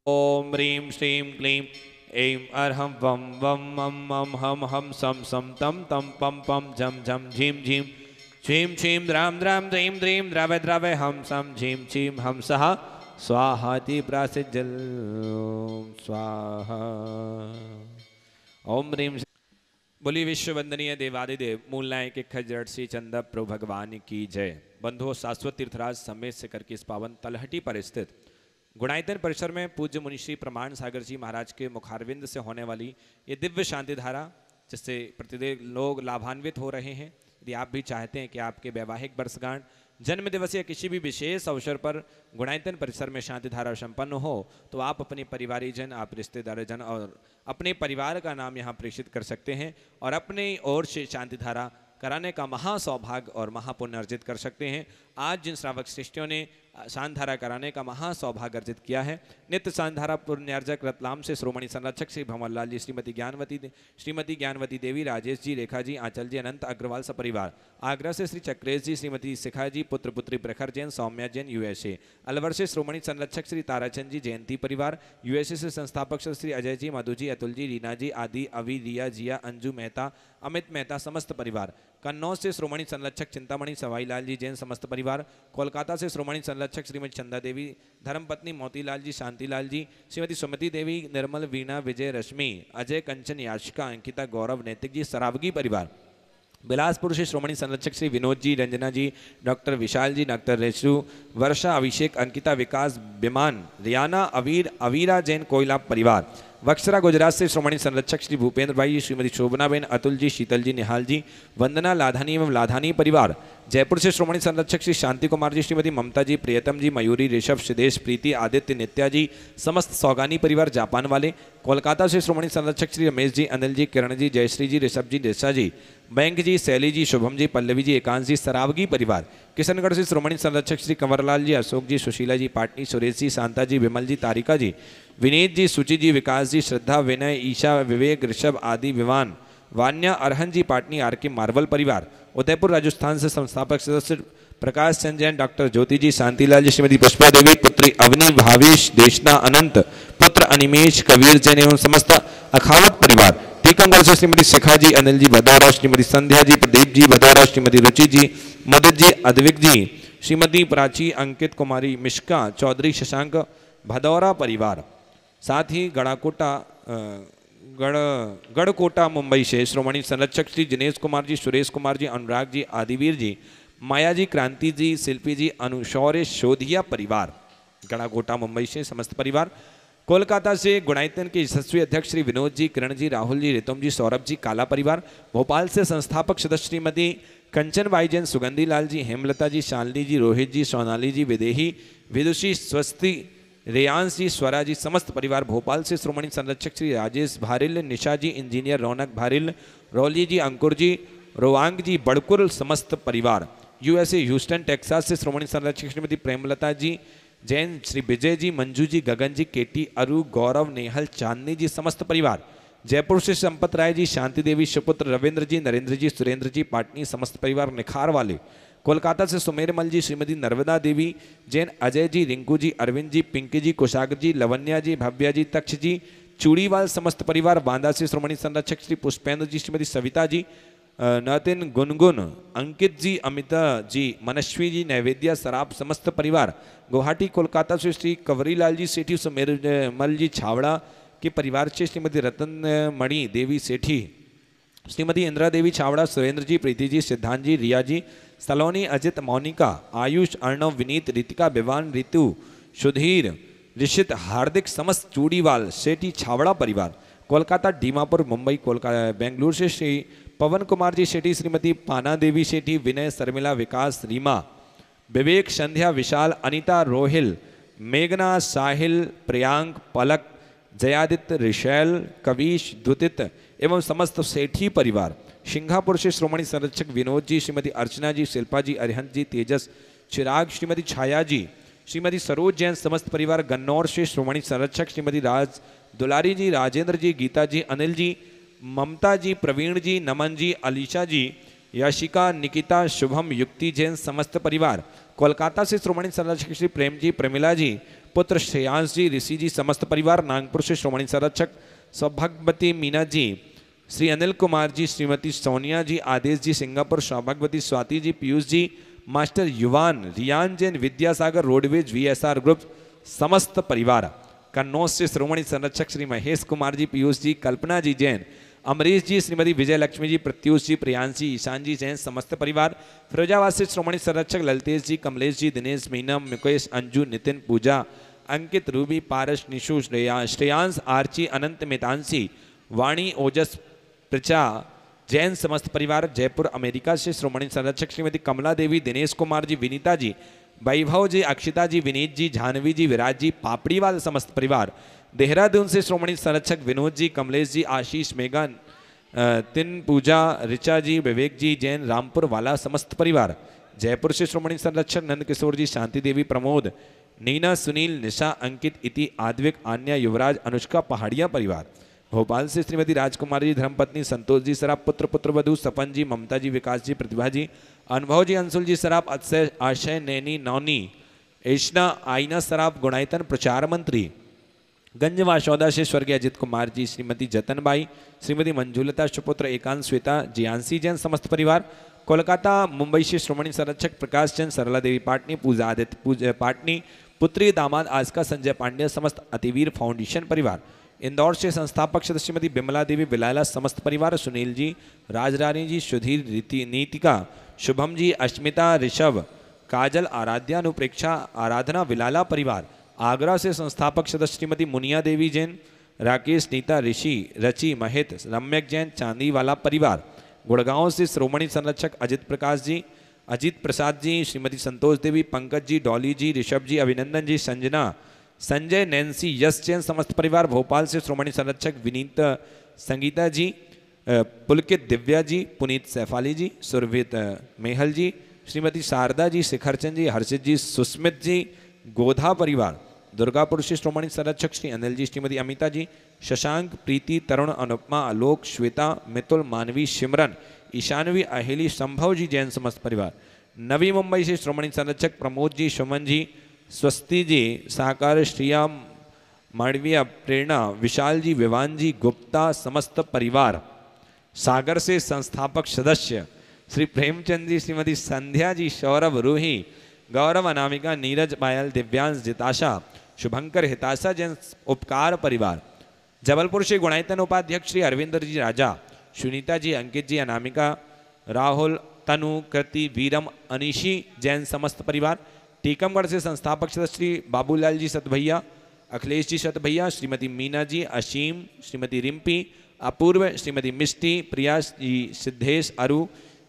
ओम ह्रीं श्रीं क्लीं ऐं अर्हं वं वं मं मं हम हम सं सं तं तं पं पं झं झं झीं झीं छीं छीं द्रां द्रां द्रीं द्रीं द्रव द्रव हम सं झीं छीं हम सः स्वाहाति प्रासिज्जल स्वाहा। ओम ह्रीं। बोली विश्व वंदनीय देवादिदेव मूल नायक खजरट श्री चंद प्रभु भगवान की जय। बंधुओं, शाश्वत तीर्थराज समेत से करके इस पावन तलहटी पर स्थित गुणायतन परिसर में पूज्य मुनिश्री प्रमाण सागर जी महाराज के मुखारविंद से होने वाली ये दिव्य शांति धारा, जिससे प्रतिदिन लोग लाभान्वित हो रहे हैं। यदि आप भी चाहते हैं कि आपके वैवाहिक वर्षगांठ, जन्म दिवस या किसी भी विशेष अवसर पर गुणायतन परिसर में शांति धारा संपन्न हो, तो आप अपने परिवारीजन, आप रिश्तेदारजन और अपने परिवार का नाम यहाँ प्रेषित कर सकते हैं और अपनी ओर से शांति धारा कराने का महा सौभाग्य और महापुण्य अर्जित कर सकते हैं। आज जिन श्रावक श्रेष्ठियों ने शांतिधारा कराने का महा सौभाग्य अर्जित किया है, नित्य शांतिधारा पुण्यार्जक रतलाम से श्रोमणी संरक्षक श्री भंवरलाल जी, श्रीमती ज्ञानवती देवी, राजेश जी, रेखा जी, आंचल जी, अनंत अग्रवाल सपरिवार। आगरा से श्री चक्रेश जी, श्रीमती शिखा जी, पुत्र पुत्री प्रखर जैन, सौम्या जैन USA। अलवर से श्रोमणी संरक्षक श्री ताराचंद जी, जयंती परिवार। USA से संस्थापक श्री अजय जी, मधु जी, अतुल जी, रीना जी, आदि, अवि, रिया, जिया, अंजू मेहता, अमित मेहता, समस्त परिवार। कन्नौज से श्रोमणी संरक्षक चिंतामणि सवाईलाल जी, जैन, समस्त परिवार। कोलकाता से श्रोमणी संरक्षक श्रीमती चंदा देवी, धर्मपत्नी मोतीलाल जी, शांतिलाल जी, श्रीमती सुमति देवी, निर्मल, वीणा, विजय, रश्मि, अजय, कंचन, याशिका, अंकिता, गौरव, नैतिक जी, सरावगी परिवार। बिलासपुर से श्रोमणी संरक्षक श्री विनोद जी, रंजना जी, डॉक्टर विशाल जी, डॉक्टर रेशु, वर्षा, अभिषेक, अंकिता, विकास, विमान, रियाना, अवीर, अवीरा जैन, कोयला परिवार। वक्सरा गुजरात से श्रोमणी संरक्षक श्री भूपेंद्र भाई, श्रीमती शोभनाबेन, अतुल जी, शीतल जी, निहाल जी, वंदना, लाधानी एवं लाधानी परिवार। जयपुर से श्रोमणी संरक्षक श्री शांति कुमार जी, श्रीमती ममता जी, प्रियतम जी, मयूरी, ऋषभ, सिदेश, प्रीति, आदित्य, नित्या जी, समस्त सौगानी परिवार जापान वाले। कोलकाता से श्रोमणी संरक्षक श्री रमेश जी, अनिल जी, किरण जी, जयश्री जी, ऋषभ जी, देसा जी, बैंक जी, शैली जी, शुभम जी, पल्लवी जी, एकांश जी, सरावगी परिवार। किशनगढ़ से श्रोमणी संरक्षक श्री कंवरलाल जी, अशोक जी, सुशीला जी, पाटनी, सुरेश जी, शांता जी, विमल जी, तारिका जी, विनीत जी, सुचि जी, विकास जी, श्रद्धा, विनय, ईशा, विवेक, ऋषभ, आदि, विवान, वान्या, अरहन जी, पाटनी, आर के मार्बल परिवार। उदयपुर राजस्थान से संस्थापक सदस्य प्रकाश चंद जैन, डॉक्टर ज्योति जी, शांतिलाल जी, श्रीमती पुष्पा देवी, पुत्री अवनी, भावेश, देशना, अनंत, पुत्र अनिमेश, कबीर जैन एवं समस्त अखावत परिवार। टीकमगढ़ से श्रीमती शिखा जी, अनिल जी, भदौरा, श्रीमती संध्या जी, प्रदीप जी, भदौरा, श्रीमती रुचि जी, मदद जी, अद्विक जी, श्रीमती प्राची, अंकित कुमारी, मिश्का, चौधरी शशांक, भदौरा परिवार। साथ ही गढ़कोटा मुंबई से श्रोमणी संरक्षक श्री दिनेश कुमार जी, सुरेश कुमार जी, अनुराग जी, आदिवीर जी, माया जी, क्रांति जी, शिल्पी जी, अनुशौर्य शोधिया परिवार। गढ़कोटा मुंबई से समस्त परिवार। कोलकाता से गुणायतन के यशस्वी अध्यक्ष श्री विनोद जी, किरण जी, राहुल जी, रितुम जी, सौरभ जी, काला परिवार। भोपाल से संस्थापक सदस्य श्रीमती कंचन बाई जैन, सुगंधी लाल जी, हेमलता जी, शालिनी जी, रोहित जी, सोनाली जी, विदेही, विदुषी, स्वस्ति, रेयांश जी, स्वरा जी, समस्त परिवार। भोपाल से श्रोमणी संरक्षक श्री राजेश भारिल, निशा जी, इंजीनियर रौनक भारिल, रौली जी, अंकुर जी, रोवांग जी, बड़कुल, समस्त परिवार। USA ह्यूस्टन टेक्सास से श्रोमणी संरक्षक श्रीमती प्रेमलता जी, जैन, श्री विजय जी, मंजू जी, गगन जी, केटी, अरु, गौरव, नेहल, चांदनी जी, समस्त परिवार। जयपुर से संपत राय जी, शांति देवी, सुपुत्र रविंद्र जी, नरेंद्र जी, सुरेंद्र जी, पाटनी, समस्त परिवार निखार वाले। कोलकाता से सुमेरमल जी, श्रीमती नर्मदा देवी, जैन, अजय जी, रिंकू जी, अरविंद जी, पिंकी जी, कुशागर जी, लवन्या जी, भव्या जी, तक्ष जी, चूड़ीवाल, समस्त परिवार। बांदा से श्रोमणी संरक्षक श्री पुष्पेंद्र जी, श्रीमती सविता जी, नतिन, गुनगुन, अंकित जी, अमिता जी, मनस्वी जी, नैवेद्या, सराब, समस्त परिवार। गुवाहाटी कोलकाता से श्री कंवरीलाल जी सेठी, सुमेरमल जी, छावड़ा के परिवार से श्रीमती रतन मणि देवी सेठी, श्रीमती इंदिरा देवी छावड़ा, सुरेंद्र जी, प्रीति जी, सिद्धांत जी, रिया जी, सलोनी, अजित, मौनिका, आयुष, अर्णव, विनीत, रितिका, विवान, ऋतु, सुधीर, ऋषित, हार्दिक, समस्त चूड़ीवाल सेठी छावड़ा परिवार। कोलकाता, दीमापुर, मुंबई, कोलकाता, बेंगलुरु से श्री पवन कुमार जी सेठी, श्रीमती पाना देवी सेठी, विनय, शर्मिला, विकास, रीमा, विवेक, संध्या, विशाल, अनिता, रोहिल, मेघना, साहिल, प्रियांक, पलक, जयादित्य, ऋषैल, कवीश, द्युतित एवं समस्त सेठी परिवार। सिंगापुर से श्रोमणी संरक्षक विनोद जी, श्रीमती अर्चना जी, शिल्पा जी, अरिहंत जी, तेजस, चिराग, श्रीमती छाया जी, श्रीमती सरोज जैन, समस्त परिवार। गन्नौर से श्रोमणी संरक्षक श्रीमती राज दुलारी जी, राजेंद्र जी, गीता जी, अनिल जी, ममता जी, प्रवीण जी, नमन जी, अलीशा जी, याशिका, निकिता, शुभम, युक्ति जैन, समस्त परिवार। कोलकाता से श्रोमणी संरक्षक श्री प्रेम जी, प्रमिला जी, पुत्र श्रेयांश जी, ऋषि जी, समस्त परिवार, नागपुर से श्रोमणी संरक्षक सौभाग्यवती मीना जी, श्री अनिल कुमार जी, श्रीमती सोनिया जी, आदेश जी सिंगापुर, सौभाग्यवती Swati ji, Piyush ji, master Yuvan, Riyan Jain, Vidyasagar roadways VSR group, समस्त परिवार। कन्नौज से श्रोमणी संरक्षक श्री महेश कुमार जी, पीयूष जी, कल्पना जी जैन, अमरीश जी, श्रीमती विजय लक्ष्मी जी, प्रत्युष जी, प्रियांशी, ईशान जी जैन, समस्त परिवार। फिरोजाबाद से श्रोमणी संरक्षक ललतेश जी, कमलेश जी, दिनेश, मीना, मुकेश, अंजू, नितिन, पूजा, अंकित, रूबी, पारस, निशु, श्रेयांश, आर्ची, अनंत, मितांशी, वाणी, ओजस, प्रचा जैन, समस्त परिवार। जयपुर अमेरिका से श्रोमणी संरक्षक श्रीमती कमला देवी, दिनेश कुमार जी, विनीता जी, वैभव जी, अक्षिता जी, विनीत जी, जानवी जी, विराज जी, पापड़ीवाल, समस्त परिवार। देहरादून से श्रोमणी संरक्षक विनोद जी, कमलेश जी, आशीष, मेघन, तिन, पूजा, ऋचा जी, विवेक जी जैन, रामपुर वाला, समस्त परिवार। जयपुर से श्रोमणी संरक्षक नंद किशोर जी, शांति देवी, प्रमोद, नीना, सुनील, निशा, अंकित, इति, आद्विक, आन्या, युवराज, अनुष्का, पहाड़िया परिवार। भोपाल से श्रीमती राजकुमारी जी, धर्मपत्नी, संतोष जी सराफ, पुत्र पुत्रवधु, सपन जी, ममता जी, विकास जी, प्रतिभा जी, अनुभव जी, अंशुल जी सराफ, अक्षय, आशय, नैनी, नौनी, ऐशना, आईना सराफ, गुणायतन, प्रचार मंत्री। गंज वाशौदा से स्वर्गीय अजित कुमार जी, श्रीमती जतनबाई, श्रीमती मंजुलता, सुपुत्र एकांत, श्वेता, जियांसी जैन, समस्त परिवार। कोलकाता मुंबई से श्रोमणी संरक्षक प्रकाश चंद, सरला देवी पाटनी, पूजा आदित्य पाटनी, पुत्री दामाद आस्का, संजय पांड्या, समस्त अतिवीर फाउंडेशन परिवार। इंदौर से संस्थापक सदस्य श्रीमती बिमला देवी, विलाला, समस्त परिवार। सुनील जी, राजरानी जी, सुधीर, नीतिका, शुभम जी, अश्मिता, ऋषभ, काजल, आराध्या, अनुप्रेक्षा, आराधना, विलाला परिवार। आगरा से संस्थापक सदस्य श्रीमती मुनिया देवी जैन, राकेश, नीता, ऋषि, रचि, महित, रम्यक जैन, चांदी वाला परिवार। गुड़गांव से श्रोमणी संरक्षक अजित प्रकाश जी, अजीत प्रसाद जी, श्रीमती संतोष देवी, पंकज जी, डॉली जी, ऋषभ जी, अभिनंदन जी, संजना, संजय, नैन्सी, यश जैन, समस्त परिवार। भोपाल से श्रोमणी संरक्षक विनीत, संगीता जी, पुलकित, दिव्या जी, पुनीत सैफाली जी, सुरभित, मेहल जी, श्रीमती शारदा जी, शिखरचंद जी, हर्षित जी, सुस्मित जी, गोधा परिवार। दुर्गापुर से श्रोमणी संरक्षक श्री अनिल जी, श्रीमती अमिता जी, शशांक, प्रीति, तरुण, अनुपमा, आलोक, श्वेता, मितुल, मानवी, सिमरन, ईशानवी, अहेली, संभव जी जैन, समस्त परिवार। नवी मुंबई से श्रोमणी संरक्षक प्रमोद जी, सुमन जी, स्वस्ति जी, साकार, श्रिया, मांडविया, प्रेरणा, विशाल जी, विवान जी, गुप्ता, समस्त परिवार। सागर से संस्थापक सदस्य श्री प्रेमचंद जी, श्रीमती संध्या जी, सौरभ, रूही, गौरव, अनामिका, नीरज, पायल, दिव्यांश, जिताशा, शुभंकर, हिताशा जैन, उपकार परिवार। जबलपुर से गुणायतन उपाध्यक्ष श्री अरविंदर जी राजा, सुनीता जी, अंकित जी, अनामिका, राहुल, तनु, कृति, वीरम, अनिशी जैन, समस्त परिवार। टीकमगढ़ से संस्थापक सदस्य श्री बाबूलाल जी सतभैया, अखिलेश जी सतभैया, श्रीमती मीना जी, असीम, श्रीमती रिम्पी, अपूर्व, श्रीमती मिष्टी, प्रिया जी, सिद्धेश, अरु,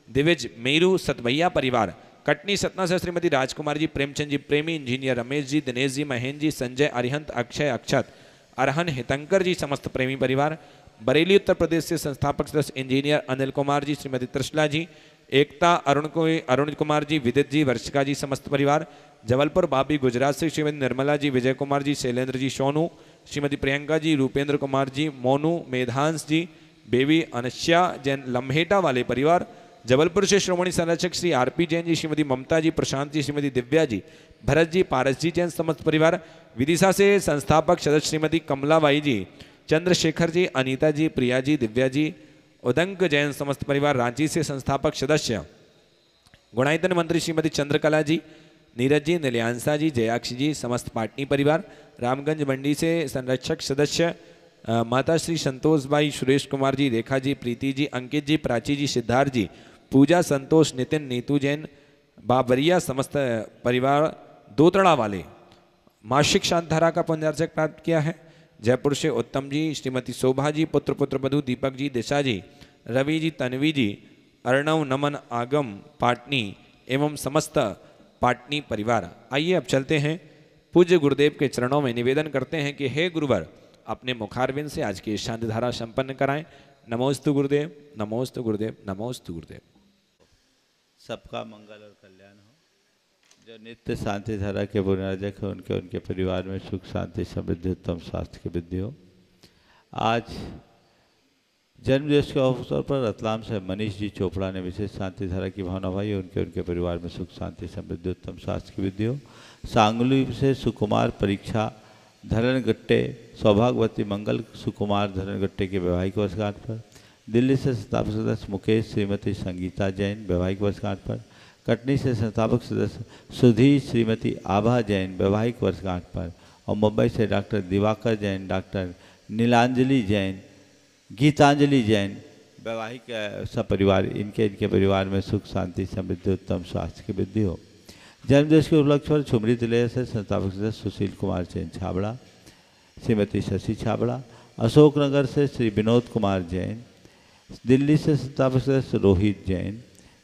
दिविज, मेरू, सतभैया परिवार। कटनी सतना से श्रीमती राजकुमार जी, प्रेमचंद जी, प्रेमी, इंजीनियर रमेश जी, दिनेश जी, महेंद्र जी, संजय, अरिहंत, अक्षय, अक्षत, अरहन, हितंकर जी, समस्त प्रेमी परिवार। बरेली उत्तर प्रदेश से संस्थापक सदस्य इंजीनियर अनिल कुमार जी, श्रीमती त्रिशला जी, एकता, अरुण कुमार जी, विदित जी, वर्षिका जी, समस्त परिवार। जबलपुर बाबी गुजरात से श्रीमती निर्मला जी, विजय कुमार जी, शैलेंद्र जी, सोनू, श्रीमती प्रियंका जी, रूपेंद्र कुमार जी, मोनू, मेधांश जी, बेबी, अनश्या जैन, लम्हेटा वाले परिवार। जबलपुर से श्रोमणी संरक्षक श्री आरपी जैन जी, श्रीमती ममता जी, प्रशांत जी, श्रीमती दिव्या जी, भरत जी, पारस जी जैन, समस्त परिवार। विदिशा से संस्थापक सदस्य श्रीमती कमलाबाई जी, चंद्रशेखर जी, अनीता जी, प्रिया जी, दिव्या जी, उदंक जैन, समस्त परिवार। रांची से संस्थापक सदस्य गुणायतन मंत्री श्रीमती चंद्रकला जी, नीरज जी, नीलियांसा जी, जयाक्षी जी, समस्त पाटनी परिवार। रामगंज मंडी से संरक्षक सदस्य माता श्री संतोष भाई, सुरेश कुमार जी, रेखा जी, प्रीति जी, अंकित जी, प्राची जी, सिद्धार्थ जी, पूजा, संतोष, नितिन, नीतू जैन, बाबरिया, समस्त परिवार। दोतड़ा वाले मासिक शांतधारा का पुनर्जक प्राप्त किया है। जयपुर से उत्तम जी, श्रीमती शोभा जी, पुत्र पुत्रवधु, दीपक जी, दिशा जी, रवि जी, तन्वी जी, अर्णव, नमन, आगम, पाटनी एवं समस्त पाटनी परिवार। आइए अब चलते हैं पूज्य गुरुदेव के चरणों में निवेदन करते हैं कि हे गुरुवर, अपने मुखारविंद से आज की शांतिधारा संपन्न कराएं। नमोस्तु गुरुदेव, नमोस्तु गुरुदेव, नमोस्तु गुरुदेव। सबका मंगल और कल्याण हो। जो नित्य शांति धारा के बुनियादक है उनके परिवार में सुख शांति समृद्धि उत्तम स्वास्थ्य की वृद्धि हो। आज जन्मदिवस के अवसर पर रतलाम से मनीष जी चोपड़ा ने विशेष शांति धारा की भावना भाई। उनके परिवार में सुख शांति समृद्धि उत्तम स्वास्थ्य की वृद्धि हो। सांगली से सुकुमार परीक्षा धरनगट्टे सौभाग्यवती मंगल सुकुमार धरनगट्टे के वैवाहिक वर्षगांठ पर। दिल्ली से संस्थापक सदस्य मुकेश श्रीमती संगीता जैन वैवाहिक वर्षगांठ पर। कटनी से संस्थापक सदस्य सुधीर श्रीमती आभा जैन वैवाहिक वर्षगांठ पर। और मुंबई से डॉक्टर दिवाकर जैन, डॉक्टर नीलांजलि जैन, गीतांजलि जैन वैवाहिक सपरिवार इनके परिवार में सुख शांति समृद्धि उत्तम स्वास्थ्य की वृद्धि हो। जन्मदिवस के उपलक्ष्य पर झुमरी तिलैया से संस्थापक सदस्य सुशील कुमार जैन छाबड़ा, श्रीमती शशि छाबड़ा। अशोकनगर से श्री विनोद कुमार जैन। दिल्ली से संस्थापक सदस्य रोहित जैन।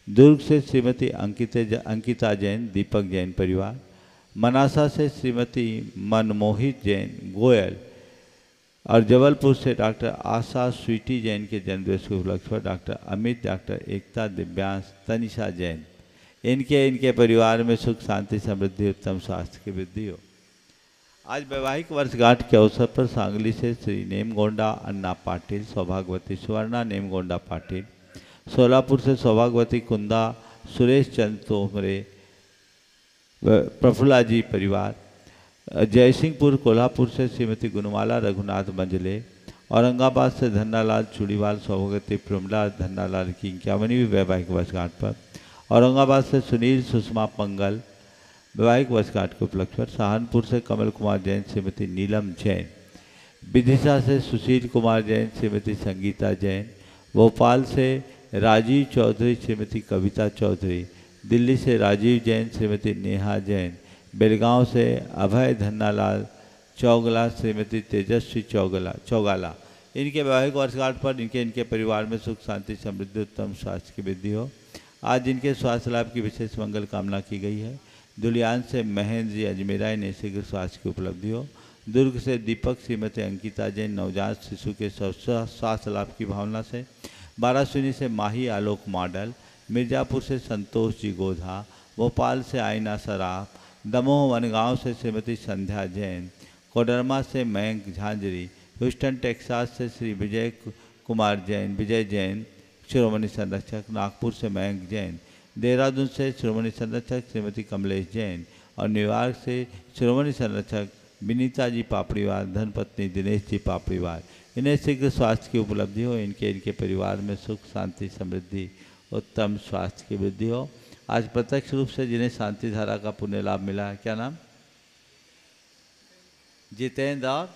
दुर्ग से श्रीमती अंकिता जैन दीपक जैन परिवार। मनासा से श्रीमती मनमोहित जैन गोयल। और जबलपुर से डॉक्टर आशा स्वीटी जैन के जन्मदिवस के उपलक्ष्य पर डॉक्टर अमित, डॉक्टर एकता, दिव्यांश, तनिषा जैन इनके परिवार में सुख शांति समृद्धि उत्तम स्वास्थ्य की वृद्धि हो। आज वैवाहिक वर्षगांठ के अवसर पर सांगली से श्री नेमगोंडा अन्ना पाटिल सौभाग्यवती सुवर्णा नेमगोंडा पाटिल। सोलापुर से सौभाग्यवती कुंदा सुरेश चंद तोमरे प्रफुल्ला जी परिवार। जयसिंहपुर कोल्हापुर से श्रीमती गुणमाला रघुनाथ मंजले। औरंगाबाद से धन्नालाल चूड़ीवाल सौभाग्यवती प्रमला धन्नालाल की 51वीं वैवाहिक वर्षगांठ पर। औरंगाबाद से सुनील सुषमा पंगल वैवाहिक वर्षगांठ के उपलक्ष्य पर। सहारनपुर से कमल कुमार जैन श्रीमती नीलम जैन। विदिशा से सुशील कुमार जैन श्रीमती संगीता जैन। भोपाल से राजीव चौधरी श्रीमती कविता चौधरी। दिल्ली से राजीव जैन श्रीमती नेहा जैन। बेलगांव से अभय धन्नालाल चौगला श्रीमती तेजस्वी चौगाला इनके वैवाहिक वर्षगांठ पर इनके परिवार में सुख शांति समृद्धि उत्तम स्वास्थ्य की वृद्धि हो। आज इनके स्वास्थ्य लाभ की विशेष मंगल कामना की गई है। दुलियान से महेंद्र जी अजमेराई ने शीघ्र स्वास्थ्य की उपलब्धि हो। दुर्ग से दीपक श्रीमती अंकिता जैन नवजात शिशु के स्वास्थ्य लाभ की भावना से। बारासूनी से माही आलोक मॉडल। मिर्जापुर से संतोष जी गोधा। भोपाल से आईना सराफ। दमोह वनगांव से श्रीमती संध्या जैन। कोडरमा से मयंक झांझरी। ह्यूस्टन टेक्सास से श्री विजय जैन शिरोमणि संरक्षक। नागपुर से मयंक जैन। देहरादून से शिरोमणि संरक्षक श्रीमती कमलेश जैन। और न्यूयॉर्क से शिरोमणि संरक्षक विनीता जी पापड़ीवार धर्मपत्नी दिनेश जी पापड़ीवार इन्हें शीघ्र स्वास्थ्य की उपलब्धि हो। इनके परिवार में सुख शांति समृद्धि उत्तम स्वास्थ्य की वृद्धि हो। आज प्रत्यक्ष रूप से जिन्हें शांति धारा का पुण्य लाभ मिला है, क्या नाम? जितेंद्र और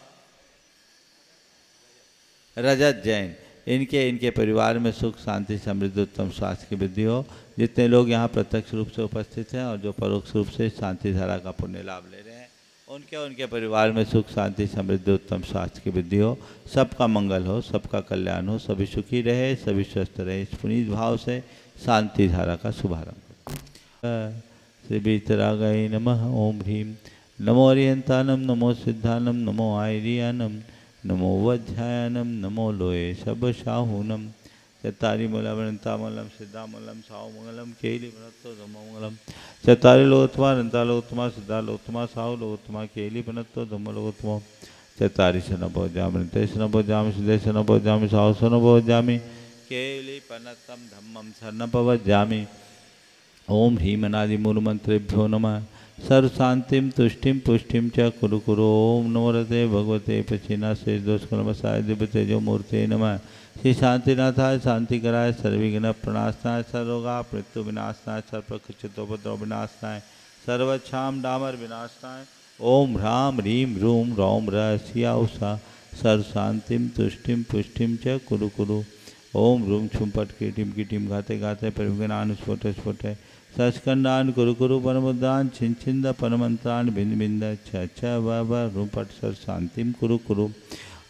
रजत जैन इनके परिवार में सुख शांति समृद्धि उत्तम स्वास्थ्य की वृद्धि हो। जितने लोग यहाँ प्रत्यक्ष रूप से उपस्थित हैं और जो परोक्ष रूप से शांति धारा का पुण्य लाभ ले रहे हैं उनके परिवार में सुख शांति समृद्धि उत्तम स्वास्थ्य की वृद्धि हो। सबका मंगल हो, सबका कल्याण हो, सभी सुखी रहे, सभी स्वस्थ रहे। इस पुनीत भाव से शांति धारा का शुभारंभ। श्री वीतरागाय नमः। ओम ह्रीं नमो अरिहंतानम, नमो सिद्धानम, नमो आयरियानम, नमो वध्यायानम, नमो लोये शबशाहूनम। चत्तारि मूलमनंतामलम सिद्धामलम साहुमंगलम केलि भनत्तो धम्ममंगलम। चत्तारि लोकोत्तमा अनंतालोकोत्तमा सिद्धालोकोत्तमा साहुलोकोत्तमा केलि भनत्तो धम्मलोकोत्तमा। चत्तारि शनभोजामि शनभोजामि सिद्धे शनभोजामि साहु शनभोजामि केलि पनत्तम धम्मम शरणपवज्जामि। ओम ह्रीं अनादि मूलमंत्रेभ्यो नमः। सर्व शांतिम तुष्टिम पुष्टिम च कुरु कुरु। ओम नमो रते भगवते पश्चिना शेष दोष कलमसाय दिव्य तेजो मूर्ते नमः। श्री शांतिनाथाय शांति कराय सर्विघ्न प्रणाशनाय सर्वरोगा मृत्यु विनाशनाय सर्वप्रकृतितोपद्रव विनाशनाय सर्वच्छाम डामर विनाशनाय। ओम ह्रां ह्रीं ह्रूं रौं रहस्या उषा सर्व शांतिम तुष्टिम पुष्टिम च कुरु कुरु। ओम रूम छुमपट कीटिम घाते घाते परिविघ्नान् स्फोट स्फोटे सचखंडान कुरु कुरु परमुद्रान छिंद परमंत्रान बिंद बिंद छ व रूम पट सर शांतिम कुरु कुरु।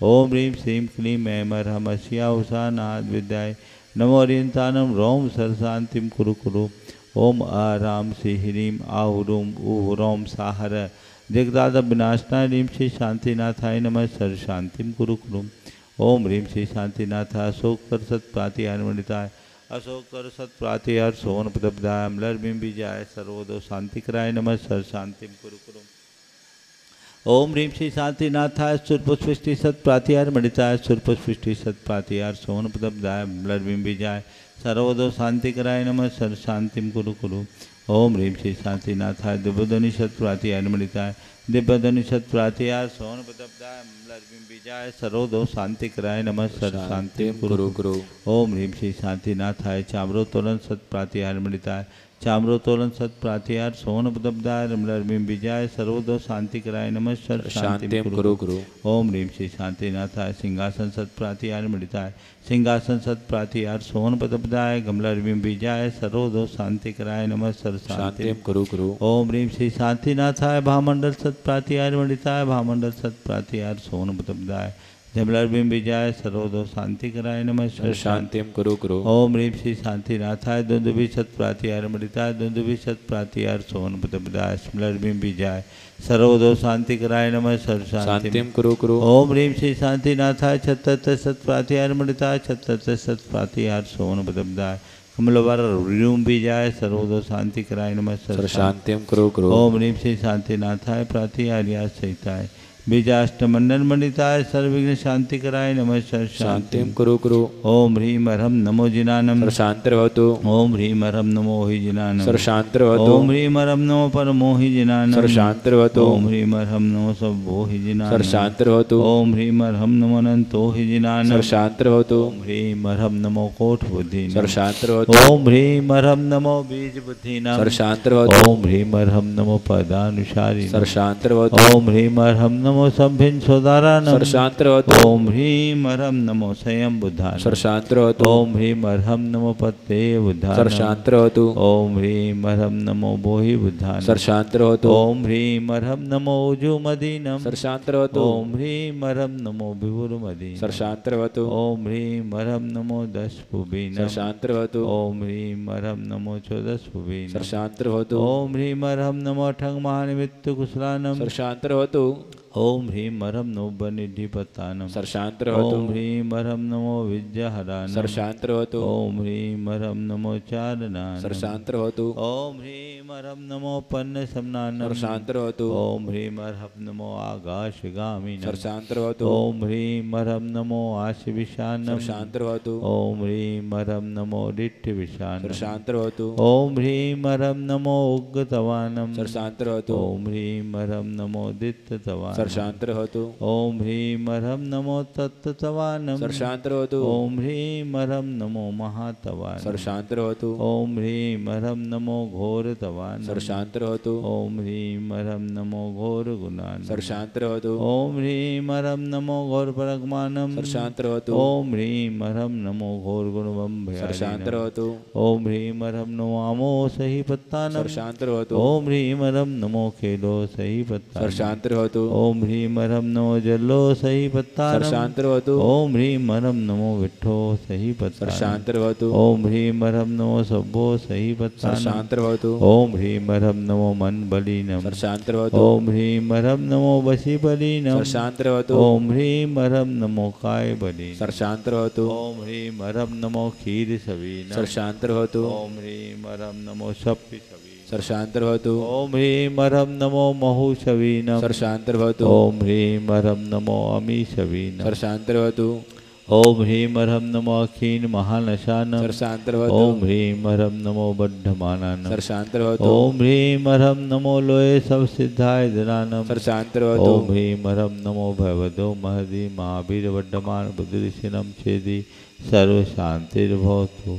ओम ह्रीं श्रीं क्लीं ऐं हमस्या उषा नाद विद्याय नमो अरिहंतानम रोम सर शांतिम कुरु कुरु। ओम राम श्री ह्रीं आहुरूम ऊहुरोम साहर जगदाद विनाशनाय ह्रीं श्री शांतिनाथाय नमः सर शांतिम कुरु कुरु। ओम ह्रीं श्री शांतिनाथ अशोक कर सत्प्राति हनुमणिताय अशोक कर सत्प्राति हर सोन प्रदाय अम्लर बिंबिजाय सर्वोदो शांति कराय नमः सर शांतिम कुरु कुरु। ओम ह्रीं श्री शांतिनाथाय सुरपुष्टि सत्प्रातिहार मणिताय सुरपुष्टि सत्प्रातिहार सोनपदब्दाय ब्लडबिंबिजाय सर्वदो शांति कराय नमः सर्व शांतिम कुरु कुरु। ओम ह्रीं श्री शांतिनाथाय दिव्यध्वनि सत्प्रातिहार मणिताय दिव्यध्वनि सत्प्रातिहार सोनपदब्दाय ब्लडबिंबिजाय सर्वदो शांति कराय नमः सर्व शांतिम कुरु कुरु। ओम ह्रीं श्री शांतिनाथाय चाम्रोत्तोलन सत्प्रातिहार मणिताय चाम्रोत्तोलन सत्प्रातिहार सोनपदब्दाय रमलर्बिंबिजाय सर्वदो शांति कराय नमः सर्व शांतिम कुरु कुरु। ओम ह्रीं श्री शांतिनाथाय सिंहासन सत्प्रातिहार मणिताय सिंहासन सत्प्रातिहार सोनपदब्दाय गमलर्बिंबिजाय सर्वदो शांति कराय नमः सर्व शांतिम कुरु कुरु। ओम ह्रीं श्री शांतिनाथाय भामंडल सत्प्रातिहार मणिताय भामंडल सत्प्रातिहार सोनपदब्दाय जमलर्बिंबिजाय सर्वदो शांति कराय नमः सर्व शांतिम कुरु कुरु। ओम ह्रीं श्री शांतिनाथाय दुंदुभि सत्प्रातिहार मणिताय दुंदुभि सत्प्रातिहार सोनपदब्दाय स्मलर्बिंबिजाय सर्वदो शांति कराय नमः सर्व शांतिम कुरु कुरु। ओम ह्रीं श्री शांतिनाथाय छत्तर सत्प्रातिहार मणिताय छत्तर सत्प्रातिहार सोनपदब्दाय कमलवर रुंबिजाय सर्वदो शांति कराय नमः सर्व शांतिम कुरु कुरु। ओम ह्रीं श्री शांतिनाथाय प्रातिहार्या सहिताय बीजाष्टमंडन मणिताय सर्वविघ्न शांति कराय नमः सर्व शांतिम कुरु कुरु। ओम ह्रीं हरम नमो जिनानम शांतिर्भवतु। ओम ह्रीं हरम नमो हि जिनानम शांतिर्भवतु। ओम ह्रीं हरम नमो परमो हि जिनानम शांतिर्भवतु। ओम ह्रीं हरम नमो सभो हि जिनानम शांतिर्भवतु। ओम ह्रीं हरम नमो अनंतो हि जिनानम शांतिर्भवतु। ओम ह्रीं हरम नमो कोट बुद्धिनाम शांतिर्भवतु। ओम ह्रीं हरम नमो बीज बुद्धिनाम शांतिर्भवतु। ओम ह्रीं हरम नमो पदानुसारिणाम शांतिर्भवतु। ओम ह्रीं हरम नमो संभिन सोदारानम शांतिर्भवतु। ओम ह्रीं हरम नमो स्वयं बुद्धानम शांतिर्भवतु। ओम ह्रीं हरम नमो पत्ते बुद्धानम शांतिर्भवतु। ओम ह्रीं हरम नमो बोहि बुद्धानम शांतिर्भवतु। ओम ह्रीं हरम नमो उजुमदीनम शांतिर्भवतु। ओम ह्रीं हरम नमो विभुरमदीनम शांतिर्भवतु। ओम ह्रीं हरम नमो दशपुबीनम शांतिर्भवतु। ओम ह्रीं हरम नमो चौदशपुबीनम शांतिर्भवतु। ओम ह्रीं हरम नमो अठंग महानिमित्त कुशलानम शांतिर्भवतु। ओम ह्रीं हरम नो बनिधिपतानम शांतिर्भवतु। ओम ह्रीं हरम नमो विद्याहरानम शांतिर्भवतु। ओम ह्रीं हरम नमो चारणानम शांतिर्भवतु। ओम ह्रीं हरम नमो पन्न समनानम शांतिर्भवतु। ओम ह्रीं हरम नमो आकाशगामिनम शांतिर्भवतु। ओम ह्रीं हरम नमो आशिविशानम शांतिर्भवतु। ओम ह्रीं हरम नमो दिट्ठविशानम शांतिर्भवतु। ओम ह्रीं हरम नमो उग्गतवानम शांतिर्भवतु। ओम ह्रीं हरम नमो दित्ततवानम शांतिर्भवतु। ओम ह्रीं हरम नमो तत्तवानम शांतिर्भवतु। ओम ह्रीं हरम नमो महातवानम शांतिर्भवतु। ओम ह्रीं हरम नमो घोरतवानम शांतिर्भवतु। ओम ह्रीं हरम नमो घोर गुणानम शांतिर्भवतु। ओम ह्रीं हरम नमो घोर परगमानम शांतिर्भवतु। ओम ह्रीं हरम नमो घोर गुणवम भयानम शांतिर्भवतु। ओम ह्रीं हरम नमो आमो सही पत्तानम शांतिर्भवतु। ओम ह्रीं हरम नमो खेलो सही पत्तानम शांतिर्भवतु। ओम ह्रीं हरम नमो जल्लो सही पत्तानम शांतिर्भवतु। ओम ह्रीं हरम नमो विट्ठो सही पत्तानम शांतिर्भवतु। ओम ह्रीं हरम नमो सभ्भो सही पत्तानम शांतिर्भवतु। ओम ह्रीं हरम नमो मन बलीनम शांतिर्भवतु। ओम ह्रीं हरम नमो वशी बलीनम शांतिर्भवतु। ओम ह्रीं हरम नमो काय बलीनम शांतिर्भवतु। ओम ह्रीं हरम नमो क्षीर सवीनम शांतिर्भवतु। ओम ह्रीं हरम नमो सप्पि शांतिर्भवतु। ओम ह्रीं हरम नमो महूषवीनम शांतिर्भवतु। ओम ह्रीं हरम नमो अमीशवीनम शांतिर्भवतु। ओम ह्रीं हरम नमो अखीन महानशानम शांतिर्भवतु। ओम ह्रीं हरम नमो बद्धमानानम शांतिर्भवतु। ओम ह्रीं हरम नमो लोये सब सिद्धाय धनानम शांतिर्भवतु। ओम ह्रीं हरम नमो भयवदो महदी महावीर वड्डमान बुद्धिशिनम छेदी सर्व शांतिर्भवतु।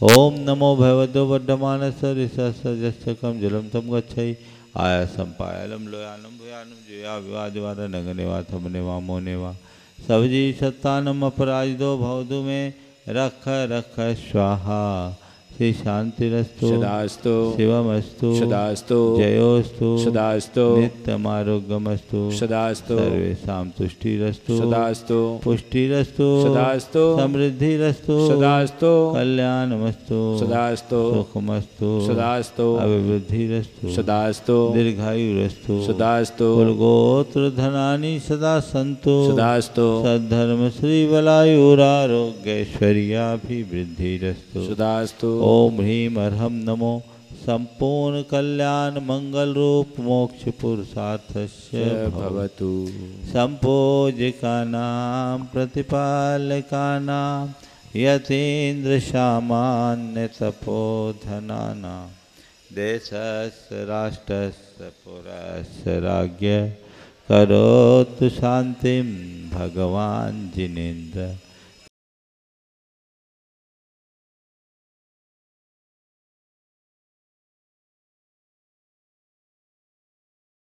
ओम नमो भगवतो वर्धमानस ऋषकम जलम तम गच्छई आयासम पायलम लोयानम भयानम जुया विवाजवार नगनेवा थमनेवा मोनेवा सवजी सत्तानम अपराजितो भवदु में रख रख स्वाहा श्री शांतिरस्तु सदास्तु शिवमस्तु सदास्तु जयोस्तु सदास्तु नित्यमारोग्यमस्तु सदास्तु सर्वेषां तुष्टिरस्तु सदास्तु पुष्टिरस्तु सदास्तु समृद्धिरस्तु सदास्तु कल्याणमस्तु सदास्तु सुखमस्तु सदास्तु अभिवृद्धिरस्तु सदास्तु दीर्घायुरस्तु सदास्तु कुलगोत्र धनानि सदा सन्तु सदास्तु सद्धर्म श्री बलायुरारोग्यैश्वर्याभिवृद्धिरस्तु सदास्तु। ओम ह्रीं हरम नमो संपूर्ण कल्याण मंगल रूप मोक्ष पुरुषार्थस्य भवतु। संपूज्यका नाम प्रतिपालका नाम यतीन्द्र सामान्य तपोधनानां देशस्य राष्ट्रस्य पुरस्य राज्ञ करोतु शांतिं भगवान जिनेन्द्र।